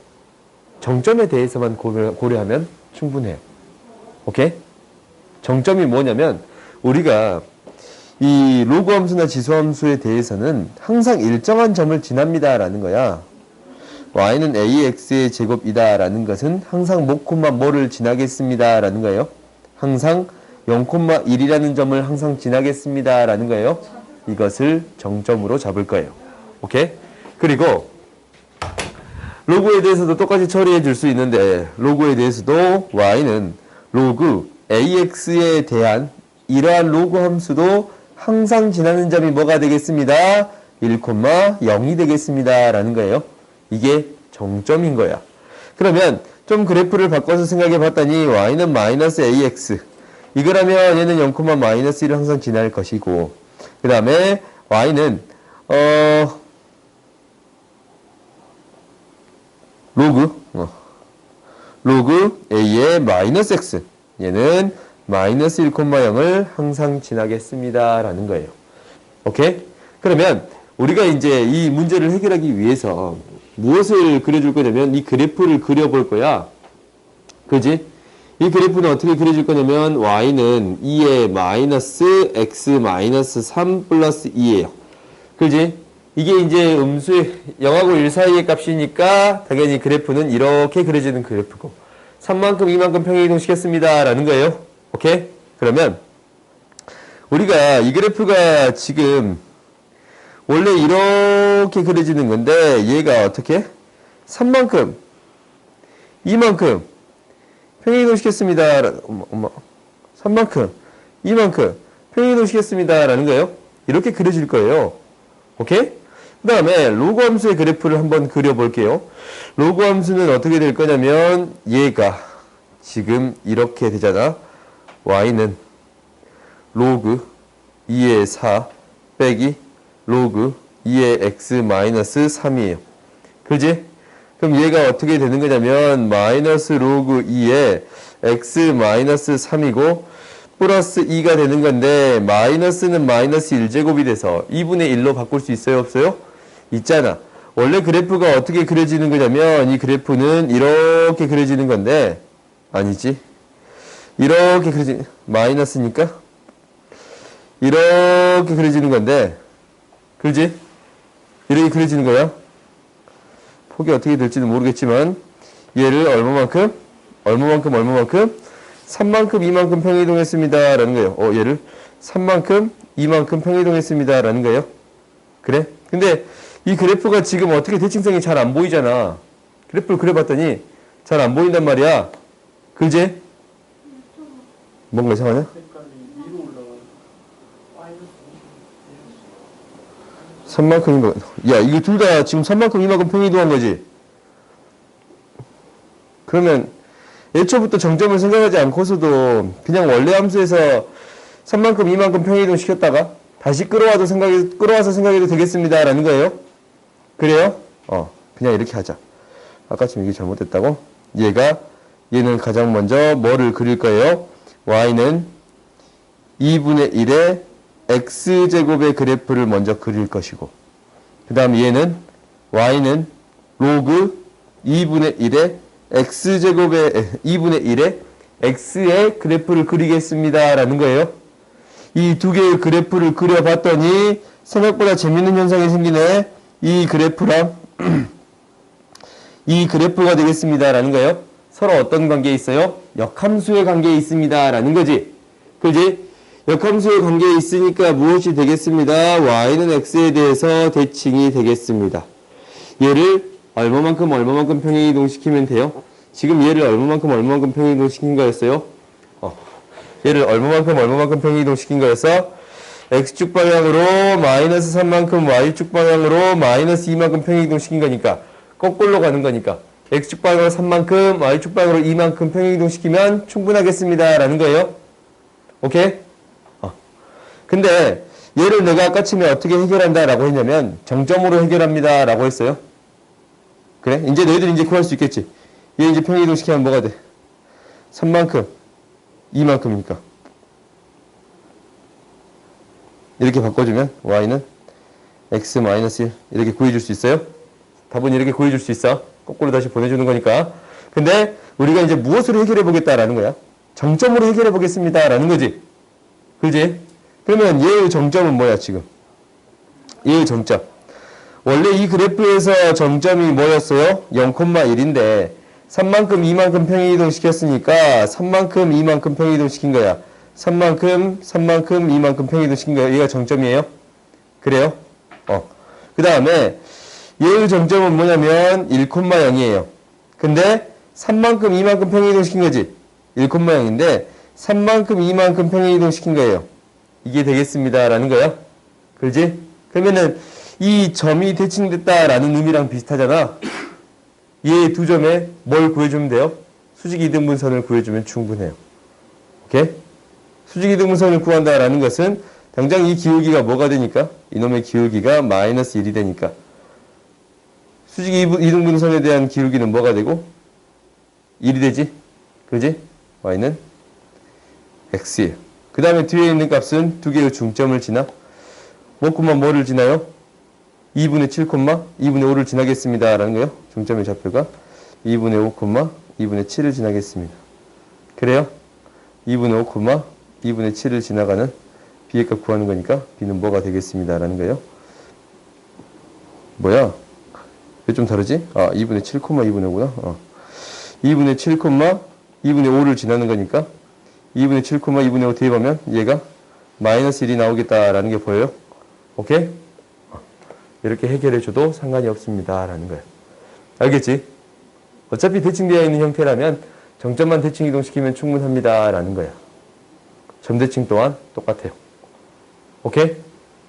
정점에 대해서만 고려하면 충분해요. 오케이? 정점이 뭐냐면 우리가 이 로그 함수나 지수 함수에 대해서는 항상 일정한 점을 지납니다 라는 거야. y는 ax의 제곱이다 라는 것은 항상 뭐, 뭐를 지나겠습니다 라는 거예요. 항상 0,1이라는 점을 항상 지나겠습니다 라는 거예요. 이것을 정점으로 잡을 거예요. 오케이? 그리고 로그에 대해서도 똑같이 처리해 줄 수 있는데 로그에 대해서도 y는 로그 ax에 대한 이러한 로그 함수도 항상 지나는 점이 뭐가 되겠습니다? 1,0이 되겠습니다 라는 거예요. 이게 정점인 거야. 그러면 좀 그래프를 바꿔서 생각해 봤더니 y는 마이너스 ax 이거라면 얘는 0,-1을 항상 지날 것이고 그 다음에 y는 로그 a의 마이너스 x 얘는 마이너스 1,0을 항상 지나겠습니다 라는 거예요. 오케이? 그러면 우리가 이제 이 문제를 해결하기 위해서 무엇을 그려줄 거냐면 이 그래프를 그려볼 거야. 그지? 이 그래프는 어떻게 그려줄 거냐면 y는 2의 마이너스 x 마이너스 3 플러스 2예요. 그지? 이게 이제 음수의 0하고 1 사이의 값이니까 당연히 그래프는 이렇게 그려지는 그래프고 3만큼 2만큼 평행이동시켰습니다 라는 거예요. 오케이? 그러면 우리가 이 그래프가 지금 원래 이렇게 그려지는 건데 얘가 어떻게? 3만큼 2만큼 평행이동시켰습니다. 3만큼 2만큼 평행이동시켰습니다 라는 거예요. 이렇게 그려질 거예요. 오케이? 그 다음에 로그 함수의 그래프를 한번 그려볼게요. 로그 함수는 어떻게 될 거냐면 얘가 지금 이렇게 되잖아. y는 로그 2의 4 빼기 로그 2의 x 마이너스 3이에요. 그지? 그럼 얘가 어떻게 되는 거냐면 마이너스 로그 2의 x 마이너스 3이고 플러스 2가 되는 건데 마이너스는 마이너스 1제곱이 돼서 2분의 1로 바꿀 수 있어요? 없어요? 있잖아. 원래 그래프가 어떻게 그려지는 거냐면 이 그래프는 이렇게 그려지는 건데 아니지. 이렇게 그려지는 마이너스니까 이렇게 그려지는 건데 그지? 이렇게 그려지는 거야. 폭이 어떻게 될지는 모르겠지만 얘를 얼마만큼 3만큼 2만큼 평이동했습니다 라는 거예요. 얘를 3만큼 2만큼 평이동했습니다 라는 거예요. 그래? 근데 이 그래프가 지금 어떻게 대칭성이 잘 안 보이잖아. 그래프를 그려봤더니 잘 안 보인단 말이야. 그지? 뭔가 이상하냐? 3만큼인 야, 이거 둘 다 지금 3만큼 2만큼 평이동한 거지? 그러면 애초부터 정점을 생각하지 않고서도 그냥 원래 함수에서 3만큼 2만큼 평이동 시켰다가 다시 끌어와서 생각해도 되겠습니다 라는 거예요. 그래요? 그냥 이렇게 하자. 아까 지금 이게 잘못됐다고? 얘는 가장 먼저 뭐를 그릴 거예요? y는 2분의 1의 x제곱의 그래프를 먼저 그릴 것이고 그 다음 얘는 y는 로그 2분의 1의 x제곱의 2분의 1에 x의 그래프를 그리겠습니다 라는 거예요. 이 두 개의 그래프를 그려봤더니 생각보다 재밌는 현상이 생기네. 이 그래프랑 이 그래프가 되겠습니다 라는 거예요. 서로 어떤 관계에 있어요? 역함수의 관계에 있습니다 라는 거지. 그지? 역함수의 관계에 있으니까 무엇이 되겠습니다? y는 x에 대해서 대칭이 되겠습니다. 얘를 얼마만큼 평행이동시키면 돼요? 지금 얘를 얼마만큼 평행이동시킨 거였어요? 얘를 얼마만큼 평행이동시킨 거였어? x축 방향으로 마이너스 3만큼 y축 방향으로 마이너스 2만큼 평행이동시킨 거니까 거꾸로 가는 거니까 x축 방향으로 3만큼 y축 방향으로 2만큼 평행이동시키면 충분하겠습니다 라는 거예요. 오케이? 근데 얘를 내가 아까 치면 어떻게 해결한다 라고 했냐면 정점으로 해결합니다 라고 했어요. 그래? 이제 너희들 이제 구할 수 있겠지. 얘 이제 평행이동시키면 뭐가 돼? 3만큼 2만큼이니까 이렇게 바꿔주면 y는 x-1 이렇게 구해줄 수 있어요? 답은 이렇게 구해줄 수 있어. 거꾸로 다시 보내주는 거니까. 근데 우리가 이제 무엇으로 해결해 보겠다라는 거야? 정점으로 해결해 보겠습니다 라는 거지. 그지? 그러면 얘의 정점은 뭐야 지금? 얘의 정점. 원래 이 그래프에서 정점이 뭐였어요? 0,1인데 3만큼 2만큼 평행이동 시켰으니까 3만큼 2만큼 평행이동 시킨 거야. 3만큼 2만큼 평행이동 시킨 거야. 얘가 정점이에요. 그래요? 그 다음에 얘의 정점은 뭐냐면 1,0이에요. 근데 3만큼 2만큼 평행이동 시킨 거지. 1,0인데 3만큼 2만큼 평행이동 시킨 거예요. 이게 되겠습니다 라는 거야. 그렇지? 그러면은 이 점이 대칭됐다라는 의미랑 비슷하잖아. 얘 두 점에 뭘 구해주면 돼요? 수직이등분선을 구해주면 충분해요. 오케이? 수직이등분선을 구한다라는 것은 당장 이 기울기가 뭐가 되니까? 이놈의 기울기가 마이너스 1이 되니까 수직이등분선에 대한 기울기는 뭐가 되고? 1이 되지? 그지? y는 x예요. 그 다음에 뒤에 있는 값은 두 개의 중점을 지나 뭐를 지나요? 2분의 7, 2분의 5를 지나겠습니다 라는 거예요. 중점의 좌표가 2분의 5, 2분의 7을 지나겠습니다. 그래요? 2분의 5, 2분의 7을 지나가는 b의 값 구하는 거니까 b는 뭐가 되겠습니다 라는 거예요. 뭐야? 왜 좀 다르지? 2분의 7, 2분의 5구나. 2분의 7, 2분의 5를 지나는 거니까 2분의 7, 2분의 5 대입하면 얘가 마이너스 1이 나오겠다라는 게 보여요. 오케이? 이렇게 해결해줘도 상관이 없습니다 라는 거예요. 알겠지? 어차피 대칭되어 있는 형태라면 정점만 대칭 이동시키면 충분합니다 라는 거야. 점대칭 또한 똑같아요. 오케이?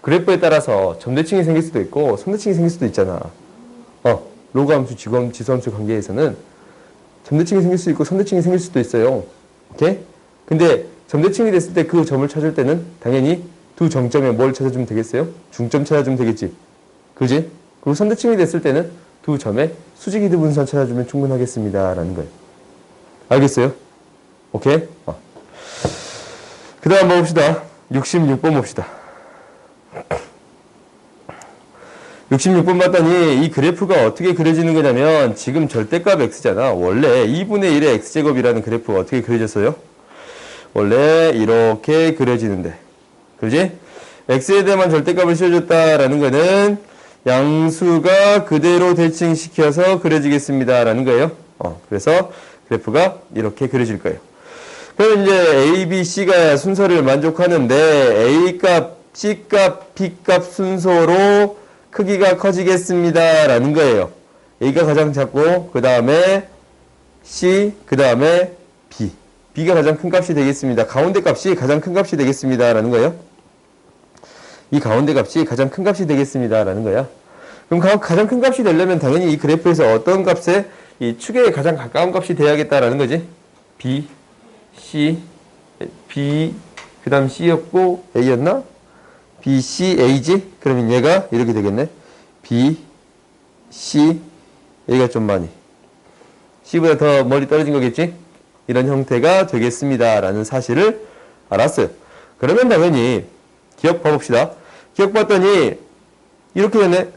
그래프에 따라서 점대칭이 생길 수도 있고 선대칭이 생길 수도 있잖아. 로그함수, 지수함수 관계에서는 점대칭이 생길 수 있고 선대칭이 생길 수도 있어요. 오케이? 근데 점대칭이 됐을 때 그 점을 찾을 때는 당연히 두 정점에 뭘 찾아주면 되겠어요? 중점 찾아주면 되겠지. 그지? 그리고 선대칭이 됐을 때는 두 점에 수직이등분선 찾아주면 충분하겠습니다 라는 거예요. 알겠어요? 오케이? 그 다음 봅시다. 66번 봅시다. 66번 봤더니 이 그래프가 어떻게 그려지는 거냐면 지금 절대값 x잖아. 원래 2분의 1의 x제곱이라는 그래프가 어떻게 그려졌어요? 원래 이렇게 그려지는데 그렇지? x에 대한 절대값을 씌워줬다라는 거는 양수가 그대로 대칭시켜서 그려지겠습니다 라는 거예요. 그래서 그래프가 이렇게 그려질 거예요. 그럼 이제 A, B, C가 순서를 만족하는데 A값, C값, B값 순서로 크기가 커지겠습니다 라는 거예요. A가 가장 작고 그 다음에 C, 그 다음에 B. B가 가장 큰 값이 되겠습니다. 가운데 값이 가장 큰 값이 되겠습니다 라는 거예요. 이 가운데 값이 가장 큰 값이 되겠습니다 라는 거야. 그럼 가장 큰 값이 되려면 당연히 이 그래프에서 어떤 값에 이 축에 가장 가까운 값이 돼야겠다라는 거지. B, C, B, 그 다음 C였고 A였나? B, C, A지? 그러면 얘가 이렇게 되겠네. B, C, A가 좀 많이. C보다 더 멀리 떨어진 거겠지? 이런 형태가 되겠습니다 라는 사실을 알았어요. 그러면 당연히 기억 봐봅시다. 기억 봤더니 이렇게 되네.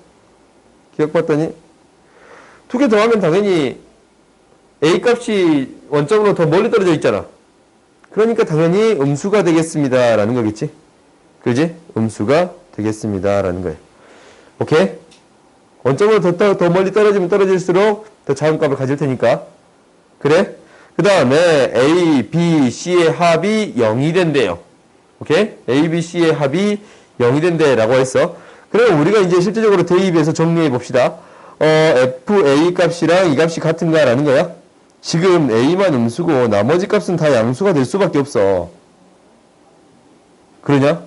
기억 봤더니 두 개 더하면 당연히 A 값이 원점으로 더 멀리 떨어져 있잖아. 그러니까 당연히 음수가 되겠습니다. 라는 거겠지. 그지? 음수가 되겠습니다. 라는 거예요. 오케이? 원점으로 더 멀리 떨어지면 떨어질수록 더 작은 값을 가질 테니까. 그래? 그 다음에 A, B, C의 합이 0이 된대요. 오케이? A, B, C의 합이 0이 된대라고 했어. 그럼 우리가 이제 실제적으로 대입해서 정리해 봅시다. FA 값이랑 이 값이 같은가라는 거야. 지금 A만 음수고 나머지 값은 다 양수가 될 수밖에 없어. 그러냐?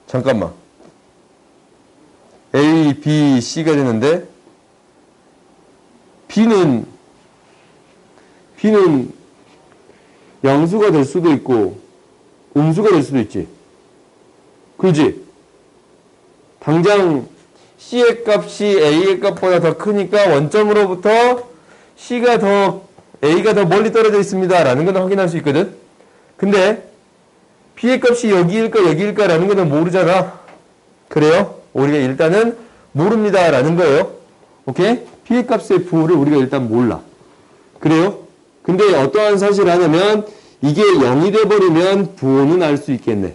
잠깐만. A, B, C가 되는데 B는 양수가 될 수도 있고 음수가 될 수도 있지. 그지? 당장 C의 값이 A의 값보다 더 크니까 원점으로부터 A가 더 멀리 떨어져 있습니다. 라는 건 확인할 수 있거든. 근데 B의 값이 여기일까라는 거는 모르잖아. 그래요? 우리가 일단은 모릅니다. 라는 거예요. 오케이? B의 값의 부호를 우리가 일단 몰라. 그래요? 근데 어떠한 사실을 하냐면 이게 0이 돼버리면 부호는 알 수 있겠네.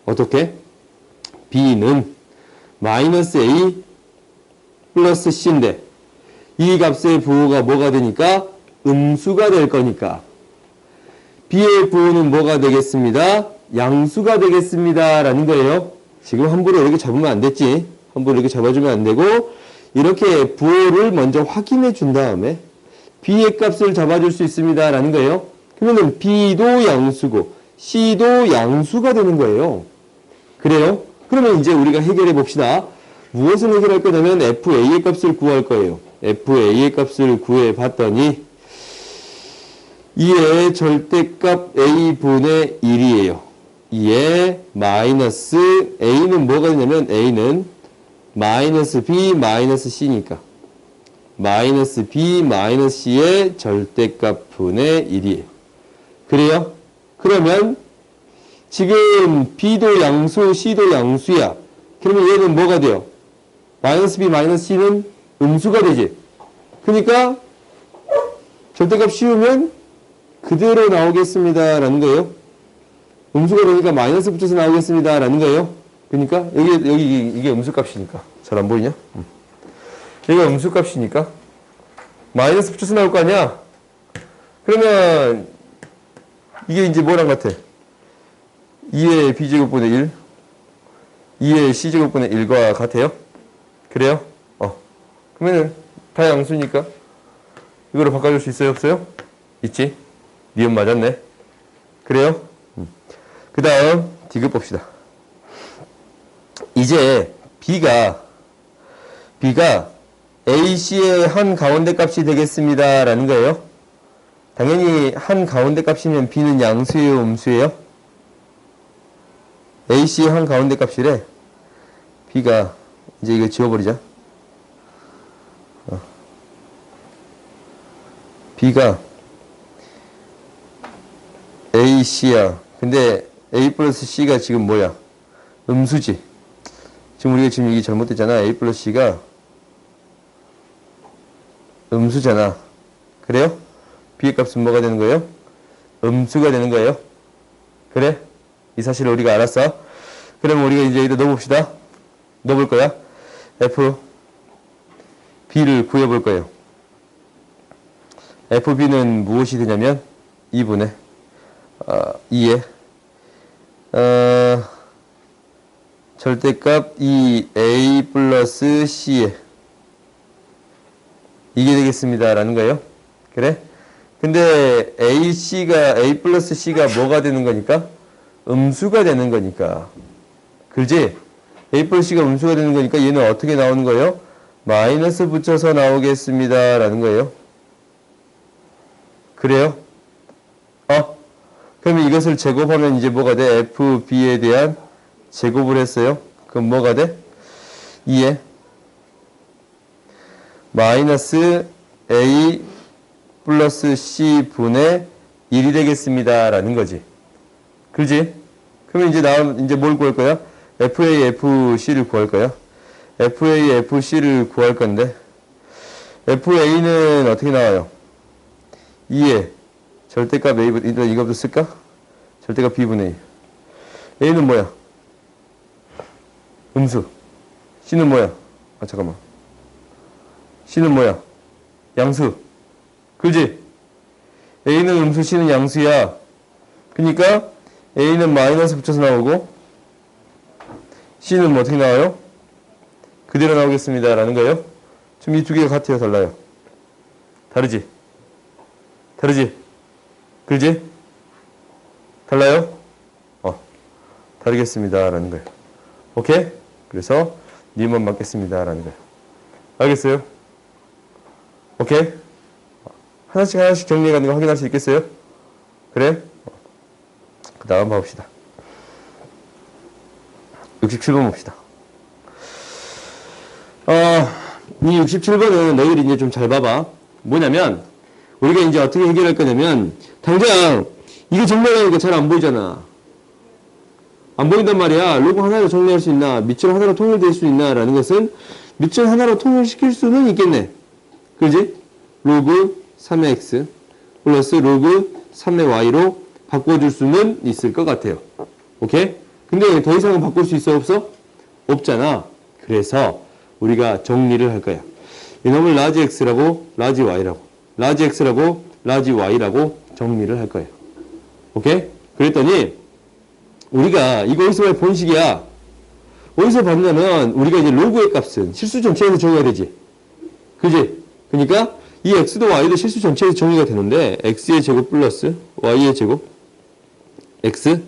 어떻게? B는 마이너스 A 플러스 C인데 이 값의 부호가 뭐가 되니까? 음수가 될 거니까 B의 부호는 뭐가 되겠습니다? 양수가 되겠습니다. 라는 거예요. 지금 함부로 이렇게 잡으면 안 됐지. 함부로 이렇게 잡아주면 안 되고 이렇게 부호를 먼저 확인해 준 다음에 B의 값을 잡아줄 수 있습니다. 라는 거예요. 그러면 B도 양수고 C도 양수가 되는 거예요. 그래요? 그러면 이제 우리가 해결해 봅시다. 무엇을 해결할 거냐면 FA의 값을 구할 거예요. FA의 값을 구해 봤더니 이의 절대값 A분의 1이에요. 이에 마이너스 A는 뭐가 되냐면 A는 마이너스 B 마이너스 C니까 마이너스 B 마이너스 C의 절대값 분의 1이에요. 그래요? 그러면 지금 B도 양수, C도 양수야. 그러면 얘는 뭐가 돼요? 마이너스 B 마이너스 C는 음수가 되지. 그러니까 절대값 씌우면 그대로 나오겠습니다. 라는 거예요. 음수가 되니까 마이너스 붙여서 나오겠습니다. 라는 거예요. 그러니까 이게 음수값이니까. 잘 안 보이냐? 여기가 음수값이니까 마이너스 붙여서 나올 거 아니야? 그러면 이게 이제 뭐랑 같아? 2의 b제곱분의 1 2의 c제곱분의 1과 같아요? 그래요? 그러면은 다 양수니까 이거로 바꿔줄 수 있어요? 없어요? 있지? 니은 맞았네. 그래요? 그 다음 디귿 봅시다. 이제 B가 AC의 한 가운데 값이 되겠습니다. 라는 거예요. 당연히 한 가운데 값이면 B는 양수예요? 음수예요? AC의 한 가운데 값이래. B가 이제 이거 지워버리자. B가 AC야. 근데 A 플러스 C가 지금 뭐야? 음수지. 지금 우리가 지금 이게 잘못됐잖아. A 플러스 C가 음수잖아. 그래요? B의 값은 뭐가 되는 거예요? 음수가 되는 거예요. 그래? 이 사실을 우리가 알았어. 그럼 우리가 이제 여기다 넣어봅시다. 넣어볼 거야. F, B를 구해볼 거예요. FB는 무엇이 되냐면 2분의 2에 절대값 2A 플러스 C에 이게 되겠습니다. 라는 거예요. 그래? 근데 A 플러스 C가 뭐가 되는 거니까? 음수가 되는 거니까. 그지? A 플러스 C가 음수가 되는 거니까 얘는 어떻게 나오는 거예요? 마이너스 붙여서 나오겠습니다. 라는 거예요. 그래요? 그러면 이것을 제곱하면 이제 뭐가 돼? FB에 대한 제곱을 했어요. 그럼 뭐가 돼? 2에 마이너스 A 플러스 C 분의 1이 되겠습니다. 라는 거지. 그지? 그러면 이제 뭘 구할 거야? FA, FC를 구할 거야. FA, FC를 구할 건데, FA는 어떻게 나와요? 2에 절대값 A, 일단 이것도 쓸까? 절대값 B분의 2. A는 뭐야? 음수. C는 뭐야? 아, 잠깐만. C는 뭐야? 양수. 그지? A는 음수, C는 양수야. 그니까 A는 마이너스 붙여서 나오고 C는 뭐 어떻게 나와요? 그대로 나오겠습니다. 라는 거예요. 지금 이 두 개가 같아요? 달라요? 다르지? 다르지? 그지? 달라요? 다르겠습니다. 라는 거예요. 오케이? 그래서 님은 맞겠습니다. 라는 거예요. 알겠어요? 오케이? 하나씩 하나씩 정리해가는 거 확인할 수 있겠어요? 그래? 그 다음 봐봅시다. 67번 봅시다. 이 67번은 너희들이 이제 좀 잘 봐봐. 뭐냐면, 우리가 이제 어떻게 해결할 거냐면, 당장, 이게 정리하니까 잘 안 보이잖아. 안 보인단 말이야. 로그 하나로 정리할 수 있나? 밑줄 하나로 통일될 수 있나? 라는 것은 밑줄 하나로 통일시킬 수는 있겠네. 그지? 로그 3의 x 플러스 로그 3의 y로 바꿔줄 수는 있을 것 같아요. 오케이? 근데 더 이상은 바꿀 수 있어? 없어? 없잖아. 그래서 우리가 정리를 할 거야. 이놈을 라지 x라고 라지 y라고 라지 x라고 라지 y라고 정리를 할 거예요. 오케이? 그랬더니 우리가 이거 어디서 볼 본식이야. 어디서 봤냐면 우리가 이제 로그의 값은 실수 전체에서 정해야 되지. 그지? 그러니까 이 x도 y도 실수 전체에서 정의가 되는데 x의 제곱 플러스 y의 제곱 x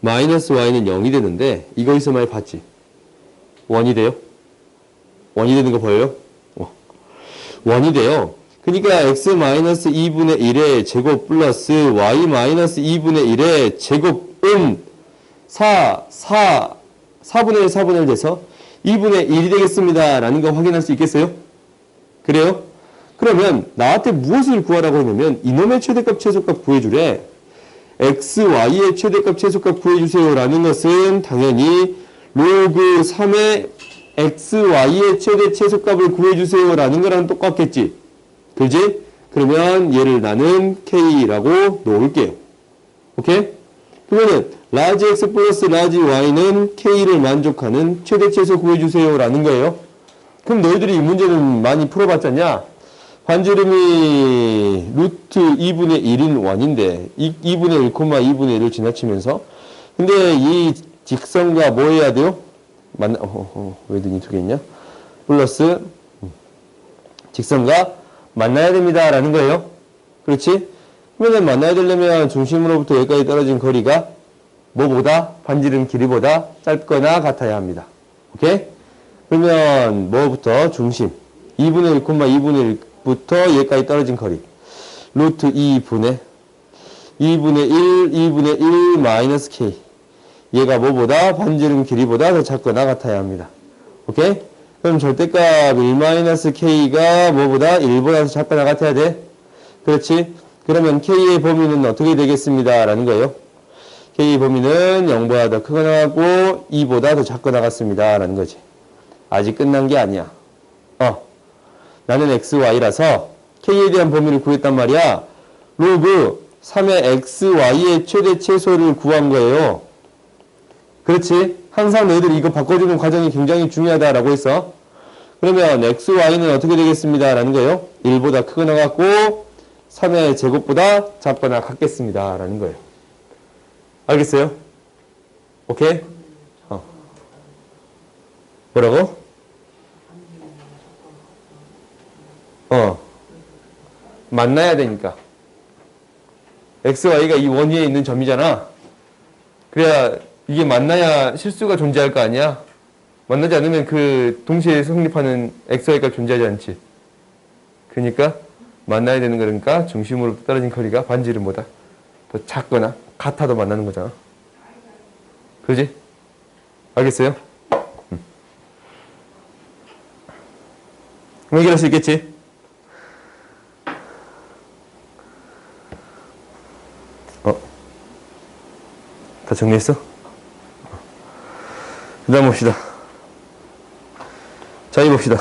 마이너스 y는 0이 되는데 이거 어디서 많이 봤지? 원이 돼요? 원이 되는 거 보여요? 원이 돼요. 그러니까 x 마이너스 2분의 1의 제곱 플러스 y 마이너스 2분의 1의 제곱은 4분의 1, 4분의 1 돼서 2분의 1이 되겠습니다. 라는 거 확인할 수 있겠어요? 그래요? 그러면 나한테 무엇을 구하라고 하냐면 이놈의 최대값, 최소값 구해주래. x, y의 최대값, 최소값 구해주세요. 라는 것은 당연히 로그 3의 x, y의 최대, 최소값을 구해주세요. 라는 거랑 똑같겠지. 그지? 그러면 얘를 나는 k라고 놓을게요. 오케이? 그러면은 라지 x 플러스 라지 y는 k를 만족하는 최대 최소 구해주세요 라는 거예요. 그럼 너희들이 이 문제는 많이 풀어봤잖냐? 반지름이 루트 2분의 1인 원인데 2분의 1, 2분의 1을 지나치면서 근데 이 직선과 뭐 해야 돼요? 왜 등이 두 개 있냐? 플러스 직선과 만나야 됩니다 라는 거예요. 그렇지? 그러면 만나야 되려면 중심으로부터 여기까지 떨어진 거리가 뭐보다? 반지름 길이보다 짧거나 같아야 합니다. 오케이? 그러면 뭐부터? 중심 2분의 1, 2분의 1부터 여기까지 떨어진 거리 루트 2분의 1, 2분의 1 마이너스 k 얘가 뭐보다? 반지름 길이보다 더 작거나 같아야 합니다. 오케이? 그럼 절대값 1 마이너스 k가 뭐보다? 1보다 더 작거나 같아야 돼? 그렇지? 그러면 k의 범위는 어떻게 되겠습니다. 라는 거예요. k의 범위는 0보다 더 크거나 같고 2보다 더 작거나 같습니다. 라는 거지. 아직 끝난 게 아니야. 나는 x, y라서 k에 대한 범위를 구했단 말이야. 로그 3의 x, y의 최대 최소를 구한 거예요. 그렇지? 항상 너희들이 이거 바꿔주는 과정이 굉장히 중요하다라고 했어. 그러면 x, y는 어떻게 되겠습니다. 라는 거예요. 1보다 크거나 같고 3의 제곱보다 작거나 같겠습니다. 라는 거예요. 알겠어요? 오케이? 뭐라고? 만나야 되니까. x, y가 이 원 위에 있는 점이잖아. 그래야 이게 만나야 실수가 존재할 거 아니야? 만나지 않으면 그 동시에 성립하는 x, y가 존재하지 않지. 그러니까 만나야 되는 거니까 중심으로 떨어진 거리가 반지름보다 더 작거나 같아도 만나는 거잖아. 그지? 알겠어요? 해결할 수 있겠지? 다 정리했어? 그 다음 봅시다. 자, 이 봅시다.